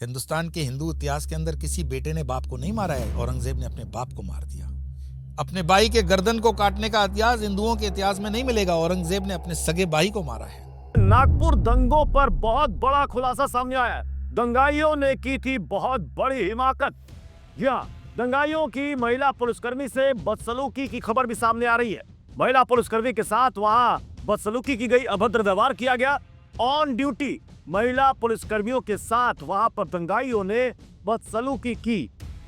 हिंदुस्तान के हिंदू इतिहास के अंदर किसी बेटे ने बाप को नहीं मारा है, औरंगजेब ने अपने बाप को मार दिया। अपने भाई के गर्दन को काटने का इतिहास हिंदुओं के इतिहास में नहीं मिलेगा, औरंगजेब ने अपने सगे भाई को मारा है। नागपुर दंगों पर बहुत बड़ा खुलासा सामने आया है। दंगाइयों ने की थी बहुत बड़ी हिमाकत। दंगाइयों की महिला पुलिसकर्मी से बदसलूकी की खबर भी सामने आ रही है। महिला पुलिसकर्मी के साथ वहां बदसलूकी की गई, अभद्र व्यवहार किया गया। ऑन ड्यूटी महिला पुलिसकर्मियों के साथ वहां पर दंगाइयों ने बदसलूकी की।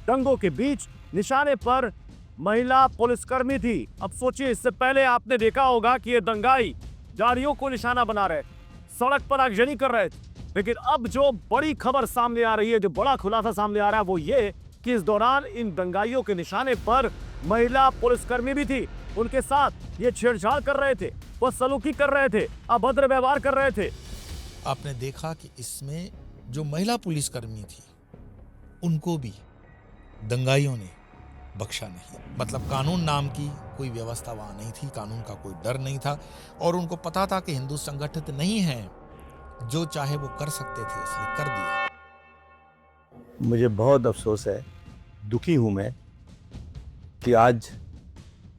दंगों के बीच निशाने पर महिला पुलिसकर्मी थी। अब सोचिए, इससे पहले आपने देखा होगा कि ये दंगाई जारियों को निशाना बना रहे, सड़क पर आगजनी कर रहे थे, लेकिन अब जो बड़ी खबर सामने आ रही है, जो बड़ा खुलासा सामने आ रहा है, वो ये कि इस दौरान इन दंगाइयों के निशाने पर महिला पुलिसकर्मी भी थी। उनके साथ ये छेड़छाड़ कर रहे थे, वो सलूकी कर रहे थे, अभद्र व्यवहार कर रहे थे। आपने देखा कि इसमें जो महिला पुलिसकर्मी थी उनको भी दंगाइयों ने बख्शा नहीं। मतलब कानून नाम की कोई व्यवस्था वहां नहीं थी, कानून का कोई डर नहीं था, और उनको पता था कि हिंदू संगठित नहीं है, जो चाहे वो कर सकते थे, इसलिए कर दिया। मुझे बहुत अफसोस है, दुखी हूँ मैं कि आज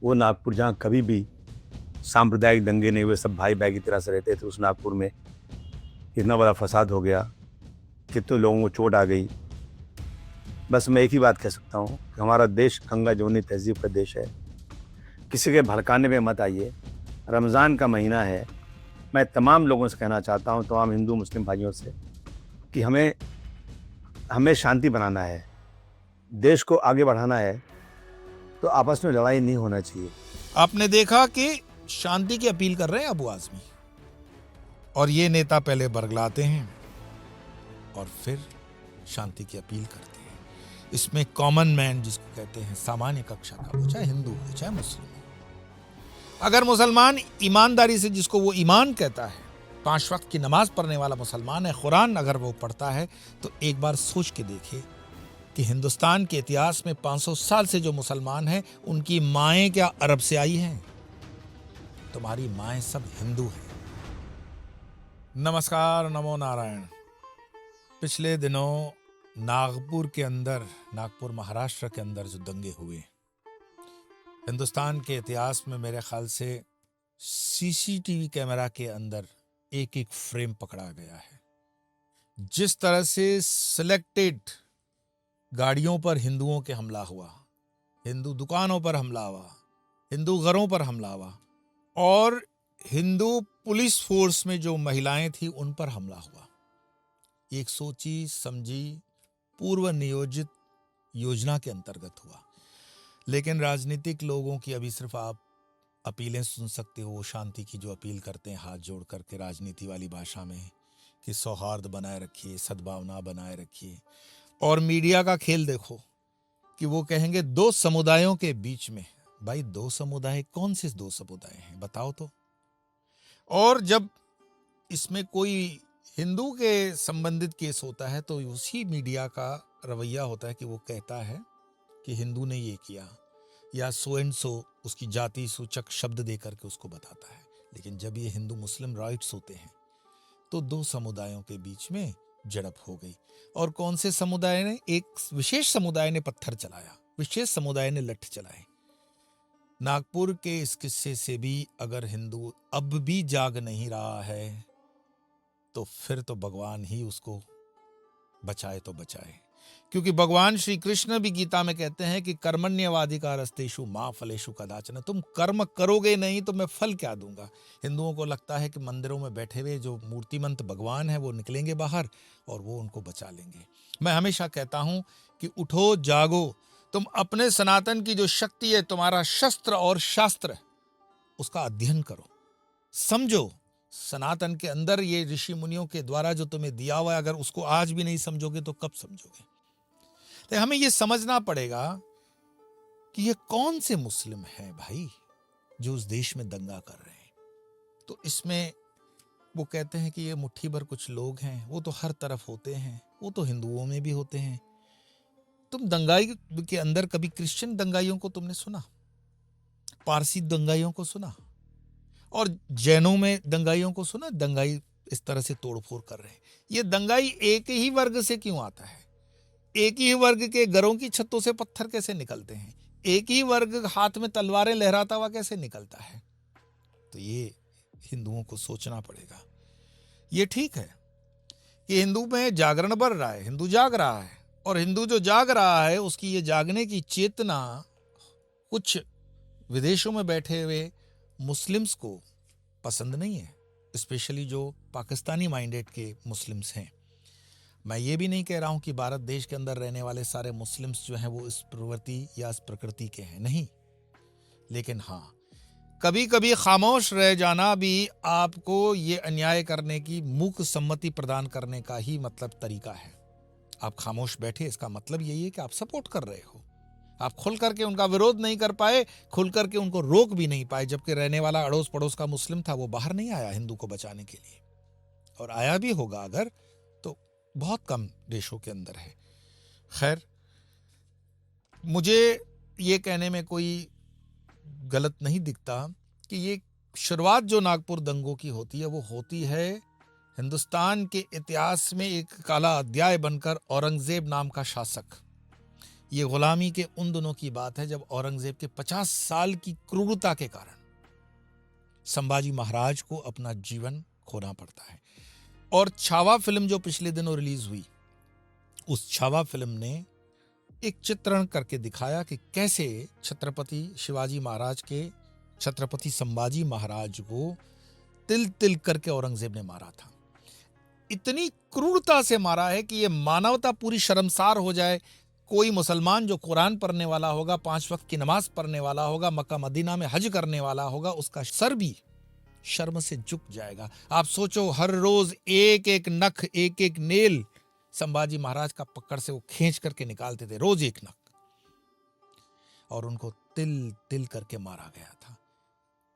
वो नागपुर जहाँ कभी भी सांप्रदायिक दंगे नहीं हुए, सब भाई भाई की तरह से रहते थे, उस नागपुर में इतना बड़ा फसाद हो गया, कितने लोगों को चोट आ गई। बस मैं एक ही बात कह सकता हूँ कि हमारा देश गंगा जमुनी तहजीब का देश है। किसी के भड़काने में मत आइए। रमज़ान का महीना है। मैं तमाम लोगों से कहना चाहता हूँ, तमाम हिंदू मुस्लिम भाइयों से, कि हमें शांति बनाना है, देश को आगे बढ़ाना है, तो आपस में लड़ाई नहीं होना चाहिए। आपने देखा कि शांति की अपील कर रहे हैं अबू आजमी, और ये नेता पहले बरगलाते हैं और फिर शांति की अपील करते हैं। इसमें कॉमन मैन जिसको कहते हैं, सामान्य कक्षा का, वो चाहे हिंदू हो चाहे मुस्लिम हो, अगर मुसलमान ईमानदारी से, जिसको वो ईमान कहता है, 5 वक्त की नमाज पढ़ने वाला मुसलमान है, कुरान अगर वो पढ़ता है, तो एक बार सोच के देखे कि हिंदुस्तान के इतिहास में 500 साल से जो मुसलमान हैं, उनकी माएँ क्या अरब से आई हैं? तुम्हारी माएँ सब हिंदू हैं। नमस्कार, नमो नारायण। पिछले दिनों नागपुर महाराष्ट्र के अंदर जो दंगे हुए, हिंदुस्तान के इतिहास में मेरे ख्याल से सीसीटीवी कैमरा के अंदर एक एक फ्रेम पकड़ा गया है। जिस तरह से सिलेक्टेड गाड़ियों पर हिंदुओं के हमला हुआ, हिंदू दुकानों पर हमला हुआ, हिंदू घरों पर हमला हुआ, और हिंदू पुलिस फोर्स में जो महिलाएं थी उन पर हमला हुआ, एक सोची समझी पूर्व नियोजित योजना के अंतर्गत हुआ। लेकिन राजनीतिक लोगों की अभी सिर्फ आप अपीलें सुन सकते हो, शांति की जो अपील करते हैं हाथ जोड़ करके राजनीति वाली भाषा में, कि सौहार्द बनाए रखिए, सद्भावना बनाए रखिए। और मीडिया का खेल देखो कि वो कहेंगे 2 समुदायों के बीच में। भाई 2 समुदाय कौन से 2 समुदाय हैं, बताओ तो। और जब इसमें कोई हिंदू के संबंधित केस होता है, तो उसी मीडिया का रवैया होता है कि वो कहता है कि हिंदू ने ये किया, या सो एंड सो उसकी जाति सूचक शब्द दे करके उसको बताता है। लेकिन जब ये हिंदू मुस्लिम राइट्स होते हैं, तो 2 समुदायों के बीच में झड़प हो गई। और कौन से समुदाय ने? एक विशेष समुदाय ने पत्थर चलाया, विशेष समुदाय ने लठ चलाए। नागपुर के इस किस्से से भी अगर हिंदू अब भी जाग नहीं रहा है, तो फिर तो भगवान ही उसको बचाए तो बचाए। क्योंकि भगवान श्री कृष्ण भी गीता में कहते हैं कि कर्मण्यवाधिकारस्तेषु मा फलेषु कदाचन। तुम कर्म करोगे नहीं तो मैं फल क्या दूंगा। हिंदुओं को लगता है कि मंदिरों में बैठे हुए जो मूर्तिमंत भगवान है वो निकलेंगे बाहर और वो उनको बचा लेंगे। मैं हमेशा कहता हूं कि उठो जागो, तुम अपने सनातन की जो शक्ति है, तुम्हारा शस्त्र और शास्त्र, उसका अध्ययन करो, समझो। सनातन के अंदर ये ऋषि मुनियों के द्वारा जो तुम्हें दिया हुआ है, अगर उसको आज भी नहीं समझोगे तो कब समझोगे। तो हमें ये समझना पड़ेगा कि ये कौन से मुस्लिम हैं भाई जो उस देश में दंगा कर रहे हैं। तो इसमें वो कहते हैं कि ये मुट्ठी भर कुछ लोग हैं, वो तो हर तरफ होते हैं, वो तो हिंदुओं में भी होते हैं। तुम दंगाई के अंदर कभी क्रिश्चियन दंगाइयों को तुमने सुना? पारसी दंगाइयों को सुना? और जैनों में दंगाइयों को सुना? दंगाई इस तरह से तोड़फोड़ कर रहे हैं। ये दंगाई एक ही वर्ग से क्यों आता है? एक ही वर्ग के घरों की छतों से पत्थर कैसे निकलते हैं? एक ही वर्ग हाथ में तलवारें लहराता हुआ कैसे निकलता है? तो ये हिंदुओं को सोचना पड़ेगा। ये ठीक है कि हिंदू में जागरण बढ़ रहा है, हिंदू जाग रहा है, और हिंदू जो जाग रहा है उसकी ये जागने की चेतना कुछ विदेशों में बैठे हुए मुस्लिम्स को पसंद नहीं है, स्पेशली जो पाकिस्तानी माइंडेड के मुस्लिम्स हैं। मैं ये भी नहीं कह रहा हूं कि भारत देश के अंदर रहने वाले सारे मुस्लिम्स जो हैं वो इस प्रवृत्ति या इस प्रकृति के हैं, नहीं। लेकिन हाँ, कभी कभी खामोश रह जाना भी आपको ये अन्याय करने की मूक सम्मति प्रदान करने का ही मतलब तरीका है। आप खामोश बैठे, इसका मतलब यही है कि आप सपोर्ट कर रहे हो। आप खुल करके उनका विरोध नहीं कर पाए, खुल करके उनको रोक भी नहीं पाए, जबकि रहने वाला अड़ोस पड़ोस का मुस्लिम था वो बाहर नहीं आया हिंदू को बचाने के लिए, और आया भी होगा अगर तो बहुत कम देशों के अंदर है। खैर, मुझे ये कहने में कोई गलत नहीं दिखता कि ये शुरुआत जो नागपुर दंगों की होती है वो होती है हिंदुस्तान के इतिहास में एक काला अध्याय बनकर औरंगजेब नाम का शासक। ये गुलामी के उन दिनों की बात है जब औरंगजेब के 50 साल की क्रूरता के कारण संभाजी महाराज को अपना जीवन खोना पड़ता है। और छावा फिल्म जो पिछले दिनों रिलीज हुई, उस छावा फिल्म ने एक चित्रण करके दिखाया कि कैसे छत्रपति शिवाजी महाराज के छत्रपति संभाजी महाराज को तिल तिल करके औरंगजेब ने मारा था। इतनी क्रूरता से मारा है कि ये मानवता पूरी शर्मसार हो जाए। कोई मुसलमान जो कुरान पढ़ने वाला होगा, 5 वक्त की नमाज पढ़ने वाला होगा, मक्का मदीना में हज करने वाला होगा, उसका सर भी शर्म से झुक जाएगा। आप सोचो, हर रोज एक एक नख, एक एक नेल संभाजी महाराज का पकड़ से वो खींच करके निकालते थे, रोज एक नख, और उनको तिल तिल करके मारा गया था।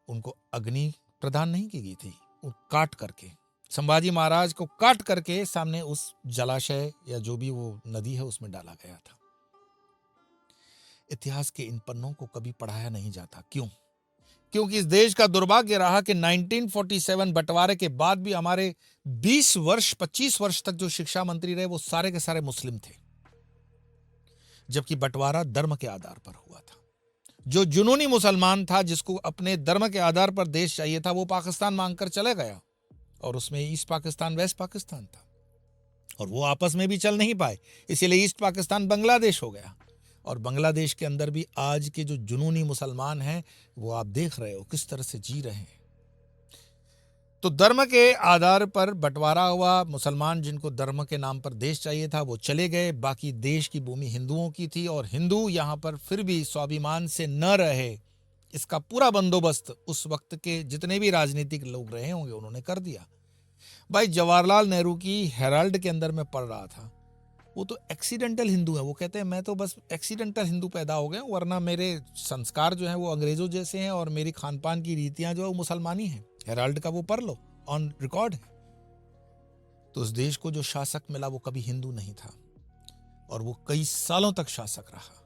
उनको अग्नि प्रदान नहीं की गई थी, वो काट करके, संभाजी महाराज को काट करके सामने उस जलाशय या जो भी वो नदी है उसमें डाला गया था। इतिहास के इन पन्नों को कभी पढ़ाया नहीं जाता। क्यों? क्योंकि इस देश का दुर्भाग्य रहा कि 1947 बंटवारे के बाद भी हमारे 20 वर्ष 25 वर्ष तक जो शिक्षा मंत्री रहे वो सारे के सारे मुस्लिम थे, जबकि बंटवारा धर्म के आधार पर हुआ था। जो जुनूनी मुसलमान था, जिसको अपने धर्म के आधार पर देश चाहिए था, वो पाकिस्तान मांगकर चले गया, और उसमें ईस्ट पाकिस्तान वेस्ट पाकिस्तान था, और वो आपस में भी चल नहीं पाए, इसीलिए ईस्ट पाकिस्तान बांग्लादेश हो गया। और बांग्लादेश के अंदर भी आज के जो जुनूनी मुसलमान हैं वो आप देख रहे हो किस तरह से जी रहे हैं। तो धर्म के आधार पर बंटवारा हुआ। मुसलमान जिनको धर्म के नाम पर देश चाहिए था वो चले गए, बाकी देश की भूमि हिंदुओं की थी, और हिंदू यहाँ पर फिर भी स्वाभिमान से न रहे, इसका पूरा बंदोबस्त उस वक्त के जितने भी राजनीतिक लोग रहे होंगे उन्होंने कर दिया। भाई, जवाहरलाल नेहरू की हेराल्ड के अंदर मैं पढ़ रहा था, वो तो एक्सीडेंटल हिंदू है। वो कहते हैं मैं तो बस एक्सीडेंटल हिंदू पैदा हो गए, वरना मेरे संस्कार जो हैं वो अंग्रेजों जैसे हैं, और मेरी खान पान की रीतियां जो है वो मुसलमानी हैं। हेराल्ड का वो पढ़ लो, ऑन रिकॉर्ड है। तो उस देश को जो शासक मिला वो कभी हिंदू नहीं था, और वो कई सालों तक शासक रहा,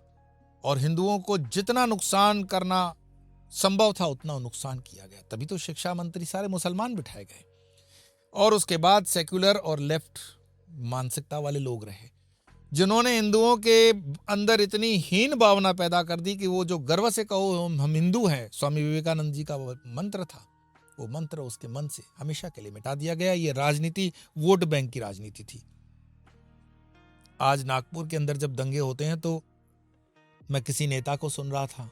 और हिंदुओं को जितना नुकसान करना संभव था उतना नुकसान किया गया। तभी तो शिक्षा मंत्री सारे मुसलमान बिठाए गए, और उसके बाद सेक्युलर और लेफ्ट मानसिकता वाले लोग रहे, जिन्होंने हिंदुओं के अंदर इतनी हीन भावना पैदा कर दी कि वो जो गर्व से कहो हम हिंदू हैं, स्वामी विवेकानंद जी का वो मंत्र था, वो मंत्र उसके मन से हमेशा के लिए मिटा दिया गया। ये राजनीति वोट बैंक की राजनीति थी। आज नागपुर के अंदर जब दंगे होते हैं तो मैं किसी नेता को सुन रहा था,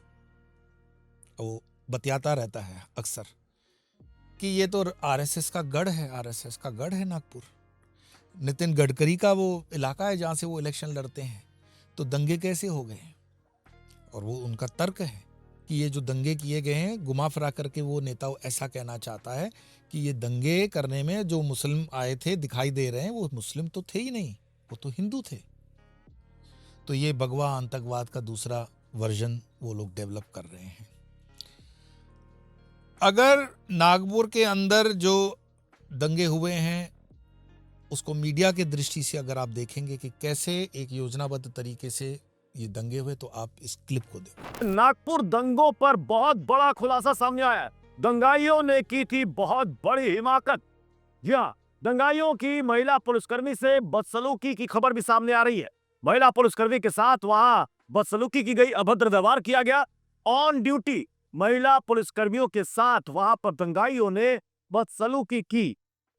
वो बतियाता रहता है अक्सर कि ये तो आरएसएस का गढ़ है, आरएसएस का गढ़ है नागपुर, नितिन गडकरी का वो इलाका है जहां से वो इलेक्शन लड़ते हैं, तो दंगे कैसे हो गए? और वो उनका तर्क है कि ये जो दंगे किए गए हैं, घुमा फिरा करके वो नेता ऐसा कहना चाहता है कि ये दंगे करने में जो मुस्लिम आए थे दिखाई दे रहे हैं वो मुस्लिम तो थे ही नहीं, वो तो हिंदू थे। तो ये भगवा आतंकवाद का दूसरा वर्जन वो लोग डेवलप कर रहे हैं। अगर नागपुर के अंदर जो दंगे हुए हैं उसको मीडिया के दृष्टि से अगर आप देखेंगे कि कैसे एक योजनाबद्ध तरीके से ये दंगे हुए, तो आप इस क्लिप को देखो। नागपुर दंगों पर बहुत बड़ा खुलासा सामने आया है। दंगाइयों ने की थी बहुत बड़ी हिमाकत। जी हाँ, दंगाइयों की महिला पुलिसकर्मी से बदसलूकी की खबर भी सामने आ रही है। महिला पुलिसकर्मी के साथ वहां बदसलूकी की गई, अभद्र व्यवहार किया गया। ऑन ड्यूटी महिला पुलिसकर्मियों के साथ वहां पर दंगाइयों ने बदसलूकी की।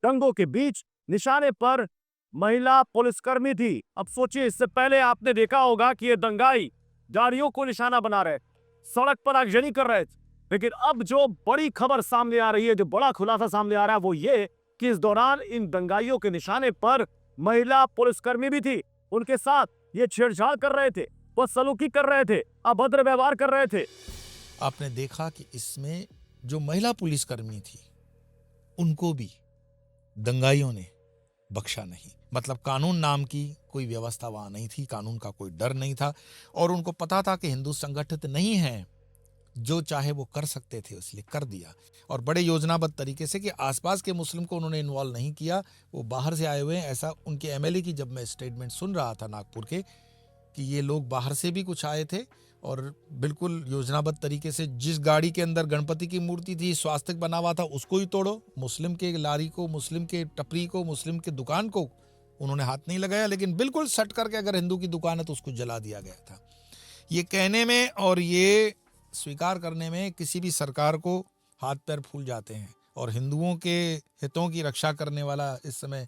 दंगों के बीच निशाने पर महिला पुलिसकर्मी थी। अब सोचिए, इससे पहले आपने देखा होगा कि ये दंगाई गाड़ियों को निशाना बना रहे, सड़क पर आगजनी कर रहे थे, लेकिन अब जो बड़ी खबर सामने आ रही है, जो बड़ा खुलासा सामने आ रहा है, वो ये कि इस दौरान इन दंगाइयों के निशाने पर महिला पुलिसकर्मी भी थी। उनके साथ ये छेड़छाड़ कर रहे थे, बदसलूकी कर रहे थे, अभद्र व्यवहार कर रहे थे। आपने देखा कि इसमें जो महिला पुलिसकर्मी थी उनको भी दंगाइयों ने बख्शा नहीं। मतलब कानून नाम की कोई व्यवस्था वहां नहीं थी, कानून का कोई डर नहीं था, और उनको पता था कि हिंदू संगठित नहीं है, जो चाहे वो कर सकते थे, इसलिए कर दिया। और बड़े योजनाबद्ध तरीके से कि आसपास के मुस्लिम को उन्होंने इन्वॉल्व नहीं किया, वो बाहर से आए हुए हैं। ऐसा उनके एमएलए की जब मैं स्टेटमेंट सुन रहा था नागपुर के, कि ये लोग बाहर से भी कुछ आए थे और बिल्कुल योजनाबद्ध तरीके से जिस गाड़ी के अंदर गणपति की मूर्ति थी, स्वास्तिक बना हुआ था, उसको ही तोड़ो, मुस्लिम के लारी को, मुस्लिम के टपरी को, मुस्लिम के दुकान को उन्होंने हाथ नहीं लगाया, लेकिन बिल्कुल सट करके अगर हिंदू की दुकान है तो उसको जला दिया गया था। ये कहने में और ये स्वीकार करने में किसी भी सरकार को हाथ पैर फूल जाते हैं। और हिंदुओं के हितों की रक्षा करने वाला इस समय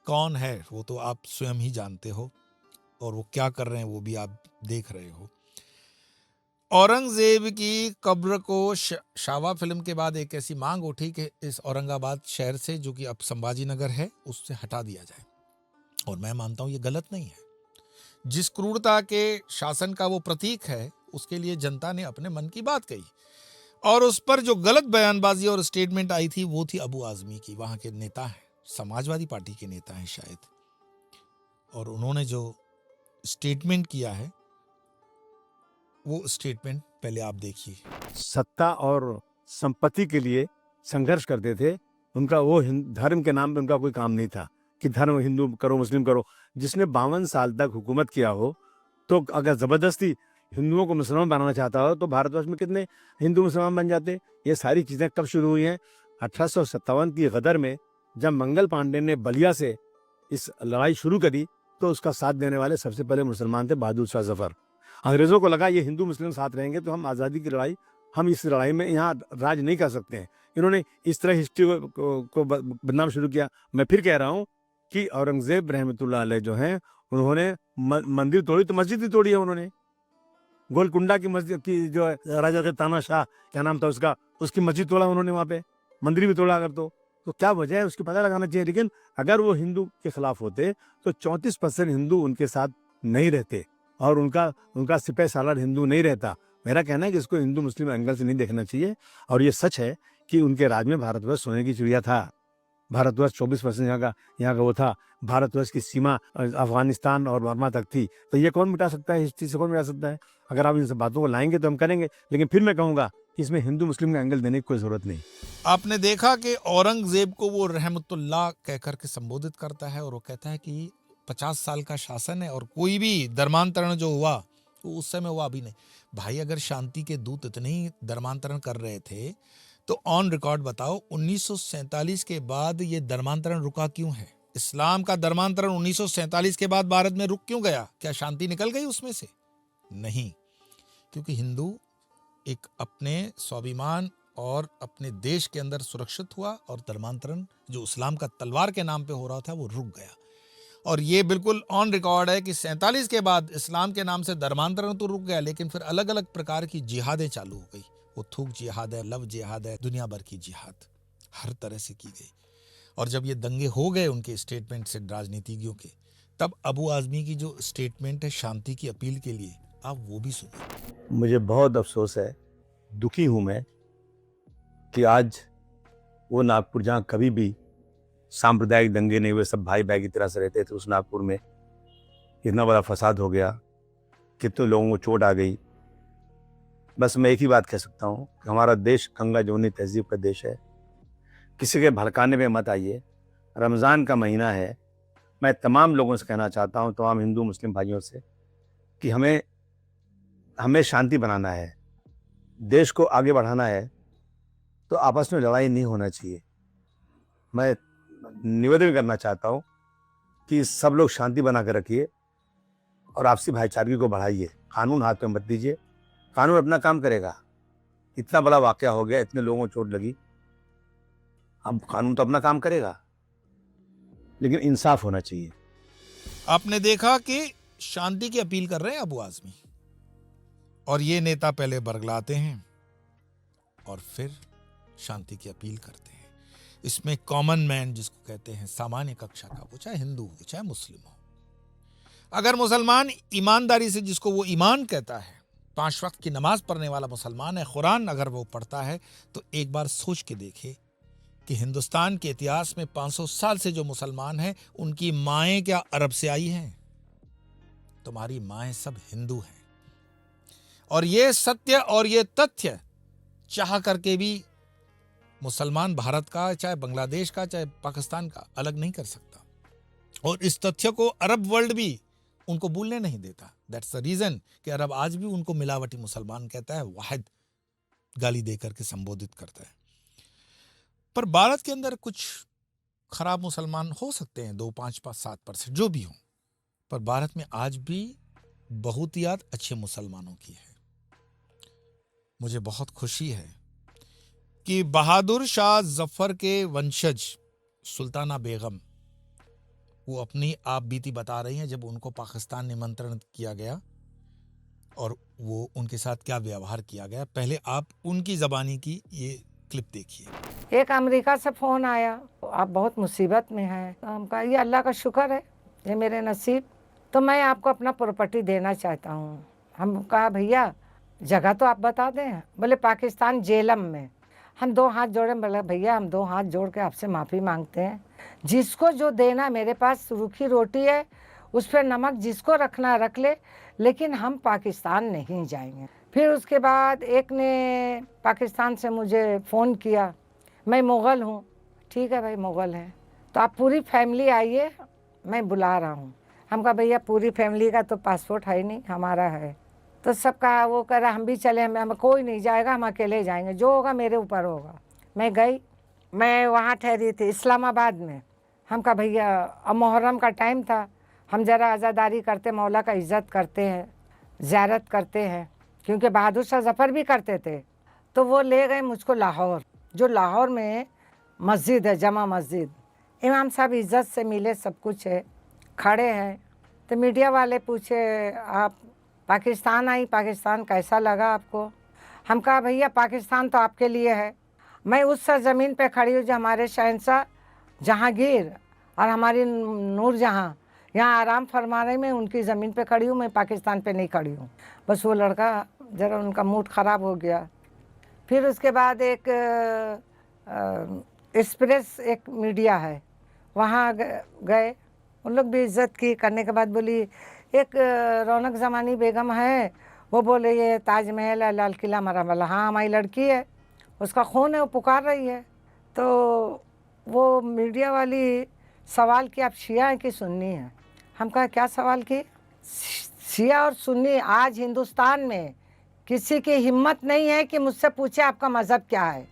कौन है वो तो आप स्वयं ही जानते हो, और वो क्या कर रहे हैं वो भी आप देख रहे हो। औरंगजेब की कब्र को शावा फिल्म के बाद एक ऐसी मांग उठी कि इस औरंगाबाद शहर से, जो कि अब संभाजी नगर है, उससे हटा दिया जाए। और मैं मानता हूं ये गलत नहीं है। जिस क्रूरता के शासन का वो प्रतीक है, उसके लिए जनता ने अपने मन की बात कही, और उस पर जो गलत बयानबाजी और स्टेटमेंट आई थी वो थी अबू आजमी की। वहां के नेता हैं, समाजवादी पार्टी के नेता हैं शायद, और उन्होंने जो स्टेटमेंट किया है वो स्टेटमेंट पहले आप देखिए। सत्ता और संपत्ति के लिए संघर्ष करते थे। उनका वो धर्म के नाम पे उनका कोई काम नहीं था कि धर्म हिंदू करो मुस्लिम करो। जिसने 52 साल तक हुकूमत किया हो, तो अगर जबरदस्ती हिंदुओं को मुसलमान बनाना चाहता हो तो भारतवर्ष में कितने हिंदू मुसलमान बन जाते। ये सारी चीजें कब शुरू हुई हैं? 1857 की गदर में, जब मंगल पांडे ने बलिया से इस लड़ाई शुरू करी, तो उसका साथ देने वाले सबसे पहले मुसलमान थे, बहादुर शाह जफर। अंग्रेजों को लगा ये हिंदू मुस्लिम साथ रहेंगे तो हम आज़ादी की लड़ाई, हम इस लड़ाई में यहाँ राज नहीं कर सकते हैं। इन्होंने इस तरह हिस्ट्री को बदनाम शुरू किया। मैं फिर कह रहा हूँ कि औरंगजेब रहमतुल्लाह अलैह जो हैं, उन्होंने मंदिर तोड़ी तो मस्जिद ही तोड़ी है उन्होंने। गोलकुंडा की मस्जिद की, जो राजा के तानाशाह क्या नाम था उसका, उसकी मस्जिद तोड़ा उन्होंने, वहाँ पे मंदिर भी तोड़ा। अगर तो क्या वजह है उसकी पता लगाना चाहिए। लेकिन अगर वो हिंदू के खिलाफ होते तो 34% हिंदू उनके साथ नहीं रहते, और उनका सिपह सालार हिंदू नहीं रहता। मेरा कहना है कि इसको हिंदू मुस्लिम एंगल से नहीं देखना चाहिए। और ये सच है कि उनके राज में भारतवर्ष सोने की चिड़िया था। भारतवर्ष 24% यहाँ का वो था। भारतवर्ष की सीमा अफगानिस्तान और बर्मा तक थी। तो ये कौन मिटा सकता है? हिस्ट्री से कौन मिटा सकता है? अगर आप इन सब बातों को लाएंगे तो हम करेंगे, लेकिन फिर मैं कहूँगा कि इसमें हिंदू मुस्लिम का एंगल देने की कोई जरूरत नहीं। आपने देखा कि औरंगजेब को वो रहमतुल्लाह कहकर के संबोधित करता है, और वो कहता है कि 50 साल का शासन है, और कोई भी धर्मांतरण जो हुआ वो उस समय हुआ, अभी नहीं। भाई, अगर शांति के दूत इतने ही धर्मांतरण कर रहे थे तो ऑन रिकॉर्ड बताओ 1947 के बाद ये धर्मांतरण रुका क्यों है? इस्लाम का धर्मांतरण 1947 के बाद भारत में रुक क्यों गया? क्या शांति निकल गई उसमें से? नहीं, क्योंकि हिंदू एक अपने स्वाभिमान और अपने देश के अंदर सुरक्षित हुआ, और धर्मांतरण जो इस्लाम का तलवार के नाम पे हो रहा था वो रुक गया। और ये बिल्कुल ऑन रिकॉर्ड है कि 47 के बाद इस्लाम के नाम से धर्मांतरण तो रुक गया, लेकिन फिर अलग अलग प्रकार की जिहादें चालू हो गई। वो थूक जिहाद है, लव जिहाद है, दुनिया भर की जिहाद हर तरह से की गई। और जब ये दंगे हो गए उनके स्टेटमेंट से, राजनीतिज्ञों के, तब अबू आजमी की जो स्टेटमेंट है शांति की अपील के लिए, आप वो भी सुनिए। मुझे बहुत अफसोस है, दुखी हूँ मैं कि आज वो नागपुर जहाँ कभी भी सांप्रदायिक दंगे नहीं हुए, सब भाई भाई की तरह से रहते थे, उस नागपुर में इतना बड़ा फसाद हो गया, कितने लोगों को चोट आ गई। बस मैं एक ही बात कह सकता हूँ कि हमारा देश गंगा जमुनी तहजीब का देश है। किसी के भड़काने में मत आइए। रमज़ान का महीना है। मैं तमाम लोगों से कहना चाहता हूँ, तमाम हिंदू मुस्लिम भाइयों से, कि हमें शांति बनाना है, देश को आगे बढ़ाना है, तो आपस में लड़ाई नहीं होना चाहिए। मैं निवेदन करना चाहता हूँ कि सब लोग शांति बना कर रखिए और आपसी भाईचारगी को बढ़ाइए। कानून हाथ में मत दीजिए, कानून अपना काम करेगा। इतना बड़ा वाकया हो गया, इतने लोगों को चोट लगी, अब कानून तो अपना काम करेगा, लेकिन इंसाफ होना चाहिए। आपने देखा कि शांति की अपील कर रहे हैं अबू आजमी, और ये नेता पहले बरगलाते हैं और फिर शांति की अपील करते हैं। इसमें कॉमन मैन जिसको कहते हैं, सामान्य कक्षा का, वो चाहे हिंदू हो चाहे मुस्लिम हो, अगर मुसलमान ईमानदारी से, जिसको वो ईमान कहता है, 5 वक्त की नमाज पढ़ने वाला मुसलमान है, कुरान अगर वो पढ़ता है, तो एक बार सोच के देखे कि हिंदुस्तान के इतिहास में 500 साल से जो मुसलमान हैं, उनकी माएं क्या अरब से आई हैं? तुम्हारी माएं सब हिंदू हैं। और ये सत्य और ये तथ्य चाह करके भी मुसलमान भारत का, चाहे बांग्लादेश का, चाहे पाकिस्तान का, अलग नहीं कर सकता। और इस तथ्य को अरब वर्ल्ड भी उनको भूलने नहीं देता। दैट्स द रीजन कि अरब आज भी उनको मिलावटी मुसलमान कहता है, वाहिद गाली देकर के संबोधित करता है। पर भारत के अंदर कुछ खराब मुसलमान हो सकते हैं, 2, 5, 7% जो भी हो, पर भारत में आज भी बहुत याद अच्छे मुसलमानों की है। मुझे बहुत खुशी है कि बहादुर शाह जफर के वंशज सुल्ताना बेगम, वो अपनी आप बीती बता रही हैं जब उनको पाकिस्तान निमंत्रण किया गया और वो उनके साथ क्या व्यवहार किया गया। पहले आप उनकी ज़बानी की ये क्लिप देखिए। एक अमेरिका से फ़ोन आया, आप बहुत मुसीबत में हैं। तो हम कहा, ये अल्लाह का शुक्र है, ये मेरे नसीब, तो मैं आपको अपना प्रॉपर्टी देना चाहता हूँ। हम कहा, भैया जगह तो आप बता दें। बोले पाकिस्तान जेलम में। हम 2 हाथ जोड़े, बोले भैया हम 2 हाथ जोड़ के आपसे माफ़ी मांगते हैं, जिसको जो देना, मेरे पास रूखी रोटी है, उस पर नमक जिसको रखना रख ले, लेकिन हम पाकिस्तान नहीं जाएंगे। फिर उसके बाद एक ने पाकिस्तान से मुझे फ़ोन किया, मैं मुग़ल हूँ। ठीक है भाई, मुग़ल हैं तो आप पूरी फैमिली आइए, मैं बुला रहा हूँ। हम कहा भैया पूरी फैमिली का तो पासपोर्ट है नहीं, हमारा है। तो सब कहा, वो कह रहा हम भी चले, हम कोई नहीं जाएगा, हम अकेले जाएंगे, जो होगा मेरे ऊपर होगा। मैं गई, मैं वहाँ ठहरी थी इस्लामाबाद में। हम कहा भैया, अब मुहर्रम का टाइम था, हम ज़रा आज़ादारी करते, मौला का इज़्ज़त करते हैं, ज़ियारत करते हैं, क्योंकि बहादुर शाह ज़फ़र भी करते थे। तो वो ले गए मुझको लाहौर, जो लाहौर में मस्जिद है, जमा मस्जिद। इमाम साहब इज़्ज़त से मिले, सब कुछ है, खड़े हैं। तो मीडिया वाले पूछे, आप पाकिस्तान आई, पाकिस्तान कैसा लगा आपको? हम कहा भैया पाकिस्तान तो आपके लिए है, मैं उस सरजमीन पे खड़ी हूँ जो हमारे शहंशाह जहांगीर और हमारी नूरजहां यहाँ आराम फरमाने में, उनकी ज़मीन पे खड़ी हूँ, मैं पाकिस्तान पे नहीं खड़ी हूँ। बस वो लड़का ज़रा, उनका मूड ख़राब हो गया। फिर उसके बाद एक एक्सप्रेस एक मीडिया है, वहाँ गए, उन लोग भी इज़्ज़त की। करने के बाद बोली, एक रौनक ज़मानी बेगम है, वो बोले ये ताजमहल है, लाल किला मरा वाला, हाँ हमारी लड़की है, उसका खून है, वो पुकार रही है। तो वो मीडिया वाली सवाल की, आप शिया हैं कि सुन्नी हैं? हम कहा क्या सवाल की? शिया और सुन्नी, आज हिंदुस्तान में किसी की हिम्मत नहीं है कि मुझसे पूछे आपका मज़हब क्या है।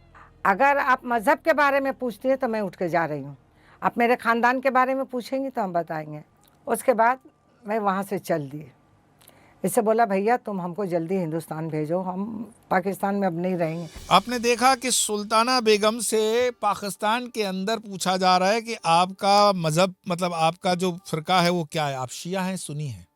अगर आप मज़हब के बारे में पूछती हैं तो मैं उठ के जा रही हूँ, आप मेरे ख़ानदान के बारे में पूछेंगी तो हम बताएंगे। उसके बाद मैं वहाँ से चल दी। इससे बोला भैया तुम हमको जल्दी हिंदुस्तान भेजो, हम पाकिस्तान में अब नहीं रहेंगे। आपने देखा कि सुल्ताना बेगम से पाकिस्तान के अंदर पूछा जा रहा है कि आपका मजहब, मतलब आपका जो फिरका है वो क्या है, आप शिया हैं, सुन्नी हैं।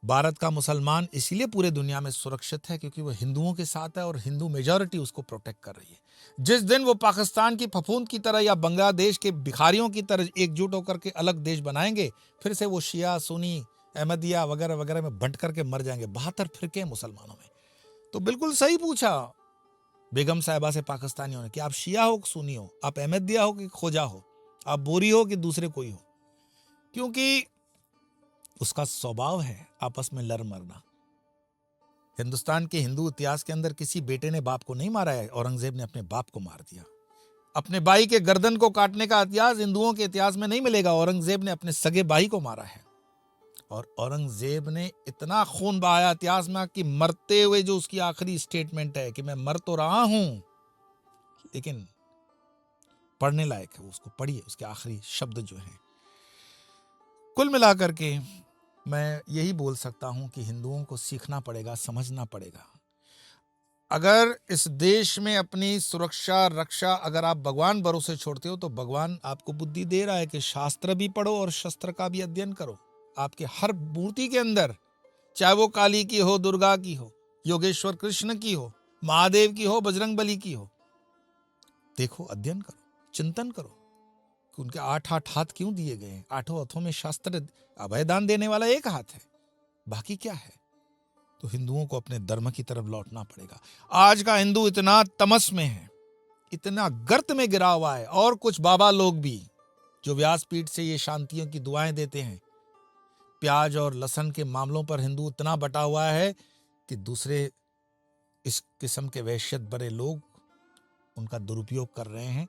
भारत का मुसलमान इसीलिए पूरे दुनिया में सुरक्षित है क्योंकि वो हिंदुओं के साथ है और हिंदू मेजॉरिटी उसको प्रोटेक्ट कर रही है। जिस दिन वो पाकिस्तान की फफूंद की तरह या बांग्लादेश के भिखारियों की तरह एकजुट होकर के अलग देश बनाएंगे, फिर से वो शिया, सुन्नी, अहमदिया वगैरह वगैरह में बंट करके मर जाएंगे। 72 फिरके हैं मुसलमानों में। तो बिल्कुल सही पूछा बेगम साहिबा से पाकिस्तानियों ने कि आप शिया हो कि सुन्नी हो, आप अहमदिया हो कि खोजा हो, आप बोरी हो कि दूसरे कोई हो, क्योंकि उसका स्वभाव है आपस में लड़ मरना। हिंदुस्तान के हिंदू इतिहास के अंदर किसी बेटे ने बाप को नहीं मारा है, औरंगजेब ने अपने बाप को मार दिया। अपने भाई के गर्दन को काटने का इतिहास हिंदुओं के इतिहास में नहीं मिलेगा। औरंगजेब ने अपने सगे भाई को मारा है और औरंगजेब ने इतना खून बहाया इतिहास में कि मरते हुए जो उसकी आखिरी स्टेटमेंट है कि मैं मर तो रहा हूं लेकिन पढ़ने लायक है, उसको पढ़िए, उसके आखिरी शब्द जो हैं। कुल मिलाकर के मैं यही बोल सकता हूं कि हिंदुओं को सीखना पड़ेगा, समझना पड़ेगा। अगर इस देश में अपनी सुरक्षा रक्षा अगर आप भगवान भरोसे छोड़ते हो तो भगवान आपको बुद्धि दे रहा है कि शास्त्र भी पढ़ो और शस्त्र का भी अध्ययन करो। आपके हर मूर्ति के अंदर, चाहे वो काली की हो, दुर्गा की हो, योगेश्वर कृष्ण की हो, महादेव की हो, बजरंग बली की हो, देखो, अध्ययन करो, चिंतन करो कि उनके 8 हाथ क्यों दिए गए हैं। 8 हाथों में शास्त्र अभयदान देने वाला एक हाथ है, बाकी क्या है। तो हिंदुओं को अपने धर्म की तरफ लौटना पड़ेगा। आज का हिंदू इतना तमस में है, इतना गर्त में गिरा हुआ है, और कुछ बाबा लोग भी जो व्यासपीठ से ये शांतियों की दुआएं देते हैं, प्याज और लहसुन के मामलों पर हिंदू इतना बटा हुआ है कि दूसरे इस किस्म के वहशत भरे लोग उनका दुरुपयोग कर रहे हैं।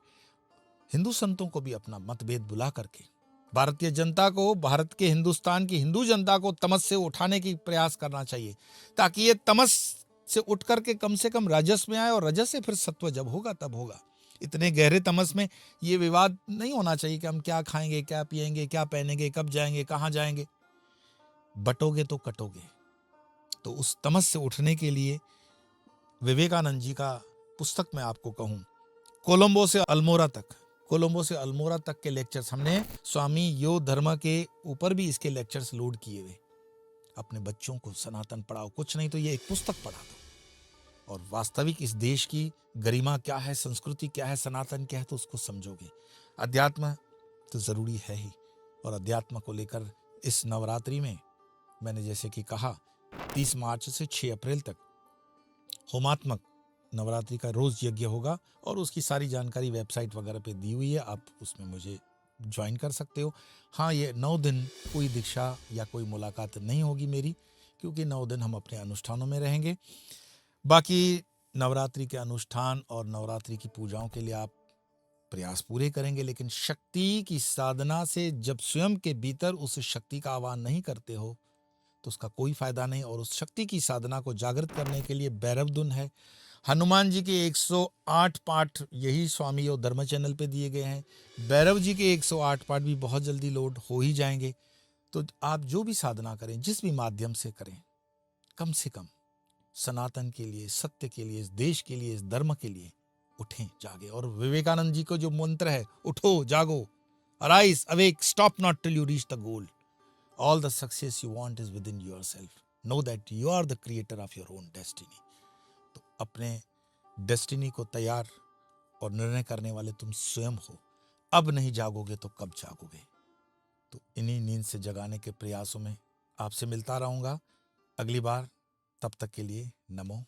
हिंदू संतों को भी अपना मतभेद बुला करके भारतीय जनता को, भारत के हिंदुस्तान की हिंदू जनता को तमस से उठाने की प्रयास करना चाहिए, ताकि ये तमस से उठ करके कम से कम रजस में आए, और रजस से फिर सत्व जब होगा तब होगा। इतने गहरे तमस में ये विवाद नहीं होना चाहिए कि हम क्या खाएंगे, क्या पिएंगे, क्या पहनेंगे, कब जाएंगे, कहाँ जाएंगे। बटोगे तो कटोगे। तो उस तमस से उठने के लिए विवेकानंद जी का पुस्तक मैं आपको कहूं, कोलंबो से अल्मोरा तक के लेक्चर्स हमने स्वामी योग धर्म के ऊपर भी इसके लेक्चर्स लोड किए हुए। अपने बच्चों को सनातन पढ़ाओ, कुछ नहीं तो ये एक पुस्तक पढ़ा दो, और वास्तविक इस देश की गरिमा क्या है, संस्कृति क्या है, सनातन क्या है, तो उसको समझोगे। अध्यात्म तो जरूरी है ही, और अध्यात्म को लेकर इस नवरात्रि में मैंने जैसे कि कहा 30 मार्च से 6 अप्रैल तक होमात्मक नवरात्रि का रोज यज्ञ होगा, और उसकी सारी जानकारी वेबसाइट वगैरह पे दी हुई है, आप उसमें मुझे ज्वाइन कर सकते हो। हाँ, ये 9 दिन कोई दीक्षा या कोई मुलाकात नहीं होगी मेरी, क्योंकि 9 दिन हम अपने अनुष्ठानों में रहेंगे। बाकी नवरात्रि के अनुष्ठान और नवरात्रि की पूजाओं के लिए आप प्रयास पूरे करेंगे, लेकिन शक्ति की साधना से जब स्वयं के भीतर उस शक्ति का आह्वान नहीं करते हो तो उसका कोई फायदा नहीं। और उस शक्ति की साधना को जागृत करने के लिए भैरव धुन है, हनुमान जी के 108 पाठ यही स्वामी और धर्म चैनल पे दिए गए हैं, भैरव जी के 108 पाठ भी बहुत जल्दी लोड हो ही जाएंगे। तो आप जो भी साधना करें, जिस भी माध्यम से करें, कम से कम सनातन के लिए, सत्य के लिए, इस देश के लिए, इस धर्म के लिए उठें, जागे। और विवेकानंद जी को जो मंत्र है, उठो जागो, arise awake, stop not till you reach the goal, all the success you want is within yourself, know that you are the creator of your own destiny। तो अपने डेस्टिनी को तैयार और निर्णय करने वाले तुम स्वयं हो। अब नहीं जागोगे तो कब जागोगे। तो इन्हीं नींद से जगाने के प्रयासों में आपसे मिलता रहूंगा अगली बार। तब तक के लिए नमो